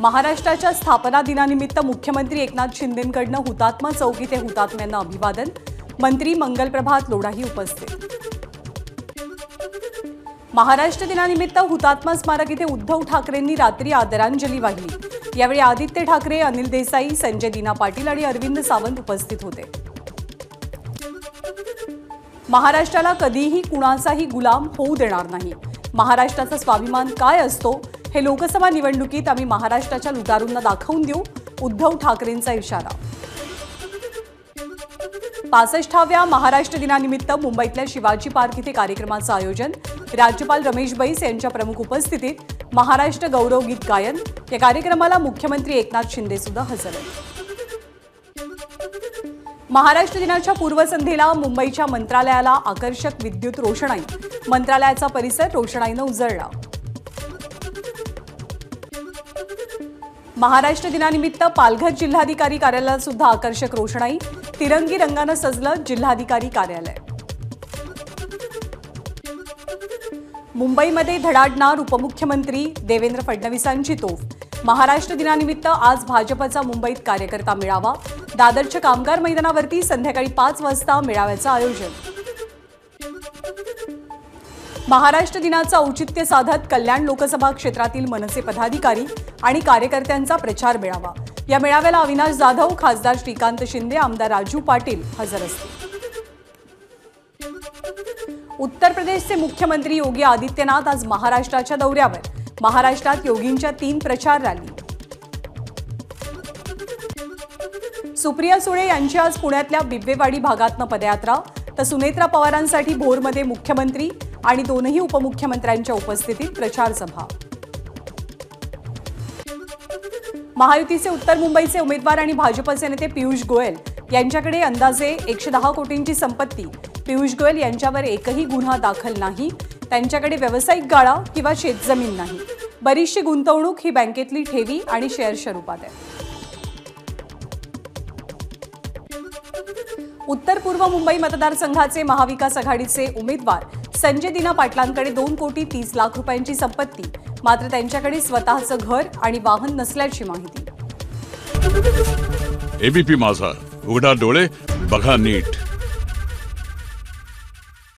महाराष्ट्राच्या स्थापना दिनानिमित्त मुख्यमंत्री एकनाथ शिंदेंकडून हुतात्मा चौक येथे हुतात्म्यांना अभिवादन। मंत्री मंगलप्रभात लोढाही उपस्थित। महाराष्ट्र दिनानिमित्त हुतात्मा स्मारक येथे उद्धव ठाकरेंनी रात्री आदरांजली वाहिली। यावेळी आदित्य ठाकरे, अनिल देसाई, संजय दीना पाटील आणि अरविंद सावंत उपस्थित होते। महाराष्ट्राला कधीही कुणाचाही गुलाम होऊ देणार नाही। महाराष्ट्राचा स्वाभिमान काय असतो हे लोकसभा निवडणुकीत आम्ही महाराष्ट्राच्या लुटारूंना दाखवून देऊ, उद्धव ठाकरेंचा इशारा। 65व्या महाराष्ट्र दिनानिमित्त मुंबईतल्या शिवाजी पार्क येथे कार्यक्रमाचं आयोजन। राज्यपाल रमेश बैस यांच्या प्रमुख उपस्थितीत महाराष्ट्र गौरव गीत गायन। या कार्यक्रमाला मुख्यमंत्री एकनाथ शिंदे सुद्धा हजर आहेत। महाराष्ट्र दिनाच्या पूर्वसंध्येला मुंबईच्या मंत्रालयाला आकर्षक विद्युत रोषणाई। मंत्रालयाचा परिसर रोषणाईने उजळला। महाराष्ट्र दिनानिमित्त पालघर जिल्हाधिकारी कार्यालयात सुद्धा आकर्षक रोषणाई। तिरंगी रंगाने सजलं जिल्हाधिकारी कार्यालय। मुंबईमध्ये धडाडणार उपमुख्यमंत्री देवेंद्र फडणवीसांची तोफ। महाराष्ट्र दिनानिमित्त आज भाजपचा मुंबईत कार्यकर्ता मेळावा। दादरच्या कामगार मैदानावरती संध्याकाळी 5 वाजता मेळाव्याचं आयोजन। महाराष्ट्र दिनाचं औचित्य साधत कल्याण लोकसभा क्षेत्रातील मनसे पदाधिकारी आणि कार्यकर्त्यांचा प्रचार मेळावा। या मेळाव्याला अविनाश जाधव, खासदार श्रीकांत शिंदे, आमदार राजू पाटील हजर असतील। उत्तर प्रदेशचे मुख्यमंत्री योगी आदित्यनाथ आज महाराष्ट्राच्या दौऱ्यावर। महाराष्ट्रात योगींच्या 3 प्रचार रॅली। सुप्रिया सुळे यांची आज पुण्यातल्या बिब्वेवाडी भागातनं पदयात्रा। तर सुनेत्रा पवारांसाठी भोरमध्ये मुख्यमंत्री आणि 2ही उपमुख्यमंत्र्यांच्या उपस्थितीत प्रचार सभा। महायुतीचे उत्तर मुंबईचे उमेदवार आणि भाजपचे नेते पियुष गोयल यांच्याकडे अंदाजे 110 कोटींची संपत्ती। पियुष गोयल यांच्यावर एकही गुन्हा दाखल नाही। त्यांच्याकडे व्यावसायिक गाळा किंवा शेतजमीन नाही। बरीचशी गुंतवणूक ही बँकेतली ठेवी आणि शेअर्सच्या रूपात आहे। उत्तर पूर्व मुंबई मतदारसंघाचे महाविकास आघाडीचे उमेदवार संजय दीना पाटलांकडे 2,30,00,000 रुपयांची संपत्ती, मात्र त्यांच्याकडे स्वतःचं घर आणि वाहन नसल्याची माहिती। एबीपी माझा, उघडा डोळे बघा नीट।